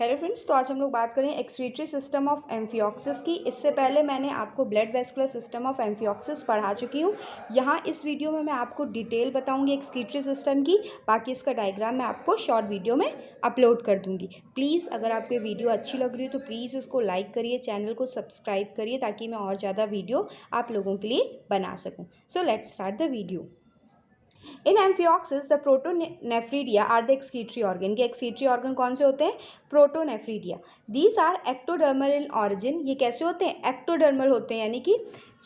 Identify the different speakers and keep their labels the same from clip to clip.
Speaker 1: Hello friends, तो आज हम लोग बात करें एक्सक्रीटरी सिस्टम ऑफ एम्फिऑक्सिस की। इससे पहले मैंने आपको blood vascular system of amphioxus पढ़ा चुकी हूँ। यहाँ इस वीडियो में मैं आपको डिटेल बताऊँगी एक्सक्रीटरी सिस्टम की। बाकी इसका डायग्राम मैं आपको शॉर्ट वीडियो में अपलोड कर दूँगी। प्लीज़ अगर आपको वीडियो अच्छी लग रही हो तो प्लीज़ इसको लाइक करिए, चैनल को सब्सक्राइब करिए ताकि मैं और ज़्यादा वीडियो आप लोगों के लिए बना सकूँ। So let's start the video. In amphioxus the protonephridia are the excretory organ. के एक्सक्रीटरी ऑर्गन कौन से होते हैं? Protonephridia. These are ectodermal in origin. ये कैसे होते हैं? एक्टोडर्मल होते हैं, यानी कि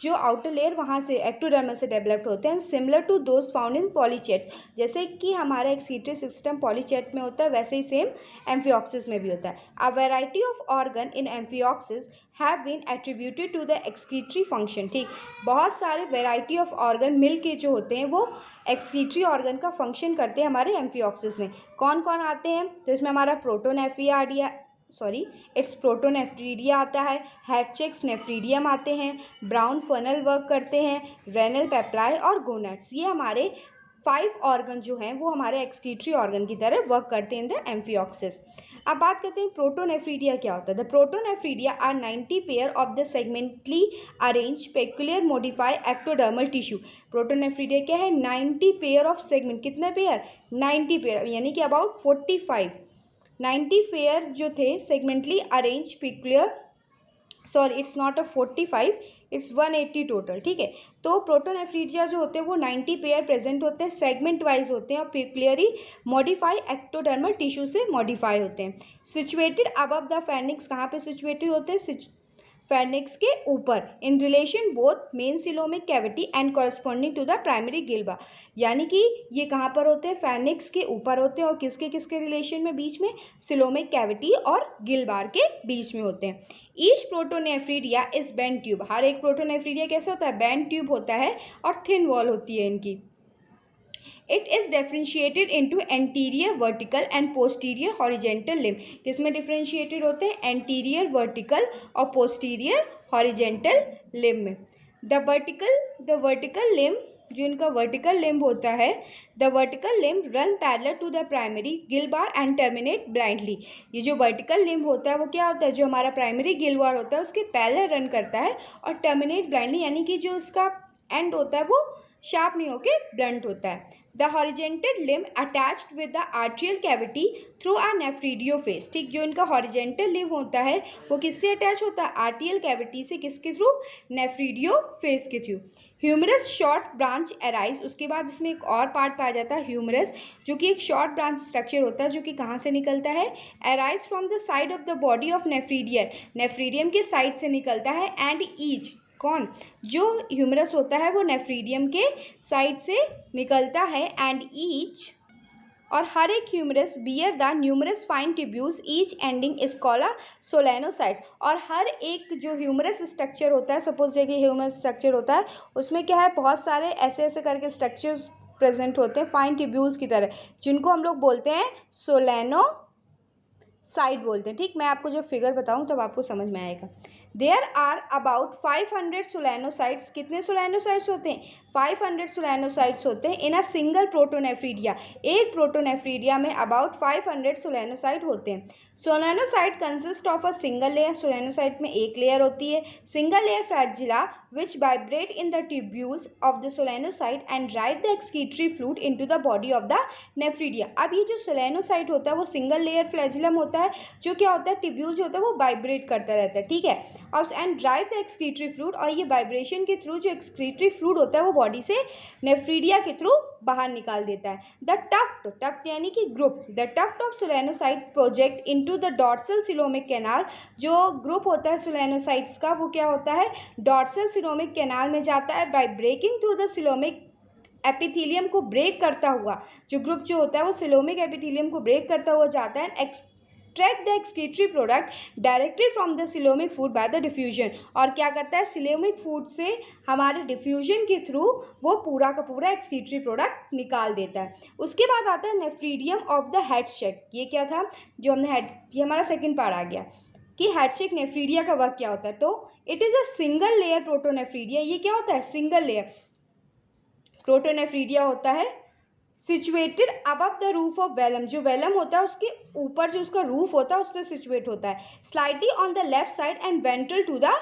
Speaker 1: जो आउटर लेयर वहाँ से एक्टोडर्मल से डेवलप्ड होते हैं। Similar to those found in polychaetes. जैसे कि हमारा एक्सक्रीटरी सिस्टम पॉलीचेट में होता है वैसे ही सेम एम्फिऑक्सिस में भी होता है। A variety of organ in amphioxus have been attributed to the excretory function. ठीक, बहुत सारे वेराइटी ऑफ ऑर्गन मिल के जो होते हैं वो एक्सक्रीटरी ऑर्गन का फंक्शन करते हैं हमारे एम्फिऑक्सिस में। कौन कौन आते हैं? तो इसमें हमारा प्रोटोनेफ्रीडिया आता है, हैटचेक्स नेफ्रीडियम आते हैं, ब्राउन फनल वर्क करते हैं, रेनल पेप्लाई और गोनेट्स। ये हमारे 5 ऑर्गन जो हैं वो हमारे एक्सक्रीटरी ऑर्गन की तरह वर्क करते हैं इन द एम्फिऑक्सिस। अब बात करते हैं प्रोटोनेफ्रीडिया क्या होता है। The protonephridia are 90 pair of the segmentally arrange peculiar modify ectodermal tissue. Protonephridia क्या है? 90 पेयर ऑफ सेगमेंट। कितने पेयर? 90 पेयर, यानी कि अबाउट 45। 90 पेयर जो थे segmentally arrange peculiar, sorry it's not a 45, it's 180 total. ठीक है, तो प्रोटोनेफ्रीडिया जो होते हैं वो 90 पेयर प्रेजेंट होते हैं, सेगमेंट वाइज होते हैं और पेक्युलरली मॉडिफाई एक्टोडर्मल टिश्यू से मॉडिफाई होते हैं। Situated above the pharynx. कहाँ पे सिचुएटेड होते हैं? फेनिक्स के ऊपर। In relation both main coelomic cavity and corresponding to the primary gill bar. यानी कि ये कहाँ पर होते हैं? फेनिक्स के ऊपर होते हैं और किसके किसके रिलेशन में? बीच में सिलोमिक कैविटी और गिलबार के बीच में होते हैं। Each protonephridia is bent tube. हर एक प्रोटोनेफ्रीडिया कैसे होता है? बेंड ट्यूब होता है और थिन वॉल होती है इनकी। It is differentiated into anterior vertical and posterior horizontal limb. किसमें डिफ्रेंशिएटेड होते हैं? एंटीरियर वर्टिकल और पोस्टीरियर हॉरिजेंटल लिम्ब में। द वर्टिकल लिम्ब, जो इनका वर्टिकल लिम्ब होता है, the vertical limb run parallel to the primary gill bar and terminate blindly. ये जो वर्टिकल लिम्ब होता है वो क्या होता है? जो हमारा प्राइमरी गिलबार होता है उसके पैरेलल रन करता है और टर्मिनेट ब्लाइंडली, यानी कि जो उसका एंड होता है वो शार्प नहीं होके ब्लंट होता है। The horizontal limb attached with the atrial cavity through a nephridiopore. ठीक, जो इनका हॉरिजेंटल लिम्ब होता है वो किससे अटैच होता है? आर्टियल कैविटी से। किसके थ्रू? नेफ्रीडियोफेस के through. Numerous short branch arise. उसके बाद इसमें एक और पार्ट पाया जाता है ह्यूमरस, जो कि एक शॉर्ट ब्रांच स्ट्रक्चर होता है जो कि कहाँ से निकलता है? Arise from the side of the body of nephridium. Nephridium के साइड से निकलता है। एंड ईच, कौन? जो ह्यूमरस होता है वो नेफ्रीडियम के साइड से निकलता है। एंड ईच, और हर एक numerous bear the numerous fine tubules each ending is called a solenocytes. और हर एक जो ह्यूमरस स्ट्रक्चर होता है, सपोज देखिए ह्यूमरस स्ट्रक्चर होता है, उसमें क्या है? बहुत सारे ऐसे ऐसे करके स्ट्रक्चर्स प्रेजेंट होते हैं फाइन ट्यूब्यूल्स की तरह, जिनको हम लोग बोलते हैं सोलेनोसाइट बोलते हैं। ठीक, मैं आपको जब फिगर बताऊँ तब आपको समझ में आएगा। There are about 500 solenocytes. कितने सोलेनोसाइट्स होते हैं? 500 सोलेनोसाइट्स होते हैं इन अ सिंगल प्रोटोनेफ्रीडिया। एक प्रोटोनेफ्रीडिया में अबाउट 500 सोलेनोसाइट होते हैं। Solenocyte consist of a single layer. Solenocyte में एक लेयर होती है, single layer flagella, which vibrate in the tubules of the solenocyte and drive the excretory fluid into the body of the nephridia. अब ये जो सोलेनोसाइट होता है वो सिंगल लेयर फ्लैजिलम होता है, जो क्या होता है? ट्यूब्यूल जो होता है वो वाइब्रेट करता रहता है। ठीक है, और and drive the excretory fluid, और ये वाइब्रेशन के थ्रू जो एक्सक्रीटरी फ्लूइड होता है वो बॉडी से नेफ्रीडिया के थ्रू बाहर निकाल देता है। द टफ्ट यानी कि group, the tuft of solenocyte project into the dorsal coelomic canal. जो ग्रुप होता है सोलेनोसाइट्स का वो क्या होता है? डॉर्सल सिलोमिक कैनाल में जाता है। By breaking through the coelomic epithelium को ब्रेक करता हुआ, जो ग्रुप जो होता है वो सिलोमिक एपिथेलियम को ब्रेक करता हुआ जाता है। Extract the excretory product directly from the coelomic food by the diffusion. और क्या करता है? सिलोमिक फूड से हमारे डिफ्यूजन के थ्रू वो पूरा का पूरा एक्सक्रीटरी प्रोडक्ट निकाल देता है। उसके बाद आता है नेफ्रीडियम ऑफ द हेडशेक। ये क्या था? जो हमने ये हमारा सेकेंड पार्ट आ गया कि हेडशेक नेफ्रीडिया का वर्क क्या होता है। तो it is a single layer protonephridia. ये क्या होता है? सिंगल लेयर प्रोटोनेफ्रीडिया होता है। Situated above the roof of velum, जो वेलम होता है उसके ऊपर जो उसका रूफ होता है उस पर सिचुएट होता है। Slightly on the left side and ventral to the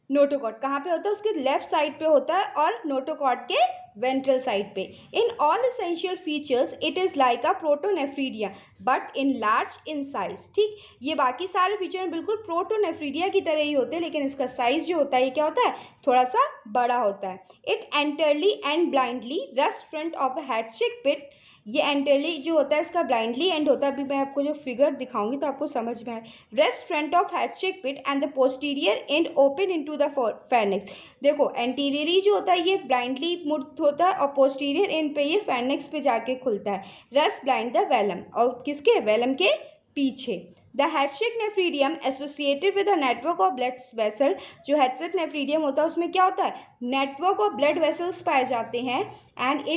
Speaker 1: notochord, कहाँ पे होता है, उसके लेफ्ट साइड पे होता है और नोटोकॉर्ड के वेंट्रल साइड पे। In all essential features it is like a protonephridia but in large in size. ठीक, ये बाकी सारे फीचर बिल्कुल प्रोटोनेफ्रीडिया की तरह ही होते हैं, लेकिन इसका साइज जो होता है ये क्या होता है, थोड़ा सा बड़ा होता है। It anteriorly end blindly rest front of the Hatschek pit, ये एंटरली जो होता है इसका ब्लाइंडली एंड होता है। अभी मैं आपको जो फिगर दिखाऊंगी तो आपको समझ में आए। Rest front of Hatschek pit and the posterior end open into the pharynx. देखो एंटीरियरी जो होता है ये ब्लाइंडली मुड होता है और पोस्टीरियर एंड पे ये फेर्निक्स पे जाके खुलता है। रेस्ट ब्लाइंड द वेलम, और किसके, वेलम के पीछे। The Hatschek nephridium associated with a network of blood vessel, जो हेडशेक नेफ्रीडियम होता है उसमें क्या होता है, नेटवर्क ऑफ ब्लड वेसल्स पाए जाते हैं। And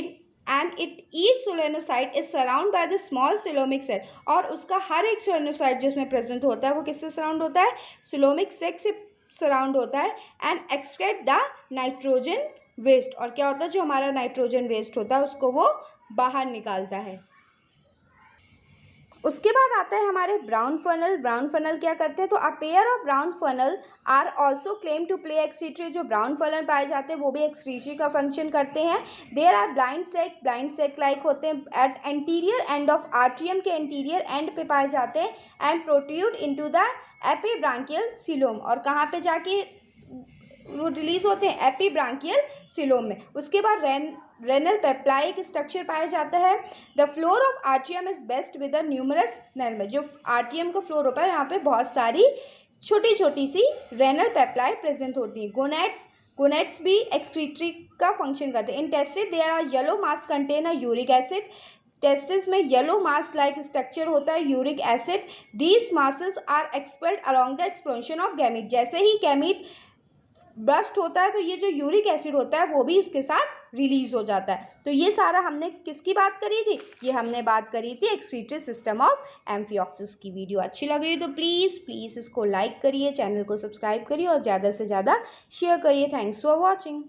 Speaker 1: it each solenocyte is surround by the small coelomic cell, और उसका हर एक सोलेनोसाइट जो इसमें प्रेजेंट होता है वो किससे सराउंड होता है, सिलोमिक सेक से सराउंड होता है। And excrete the nitrogen waste, और क्या होता है, जो हमारा नाइट्रोजन वेस्ट होता है उसको वो बाहर निकालता है। उसके बाद आता है हमारे ब्राउन फनल। ब्राउन फनल क्या करते हैं, तो a pair of brown funnel are also claim to play excretory, जो ब्राउन फनल पाए जाते हैं वो भी एक्सक्रीटरी का फंक्शन करते हैं। There are blind sac like होते हैं at anterior end of atrium के एंटीरियर एंड पे पाए जाते हैं। And protrude into the epibranchial coelom, और कहाँ पे जाके वो रिलीज होते हैं, एपीब्रांकियल सिलोम में। उसके बाद रेनल पेप्लाई एक स्ट्रक्चर पाया जाता है। The floor of atrium is best with the numerous nail, जो आर्ट्रियम का फ्लोर होता है यहाँ पे बहुत सारी छोटी छोटी सी रेनल पेप्लाई प्रेजेंट होती हैं। गोनेट्स भी एक्सक्रीटरी का फंक्शन करते हैं। In testis there are yellow mass contain a uric acid, testis में येलो मास लाइक स्ट्रक्चर होता है uric acid. These masses are expelled along the explosion of gamete, जैसे ही गैमीट ब्रस्ट होता है तो ये जो यूरिक एसिड होता है वो भी उसके साथ रिलीज हो जाता है। तो ये सारा हमने किसकी बात करी थी, ये हमने बात करी थी एक्सक्रीटरी सिस्टम ऑफ एम्फिऑक्सिस की। वीडियो अच्छी लग रही है तो प्लीज़ इसको लाइक करिए, चैनल को सब्सक्राइब करिए और ज़्यादा से ज़्यादा शेयर करिए। Thanks for watching.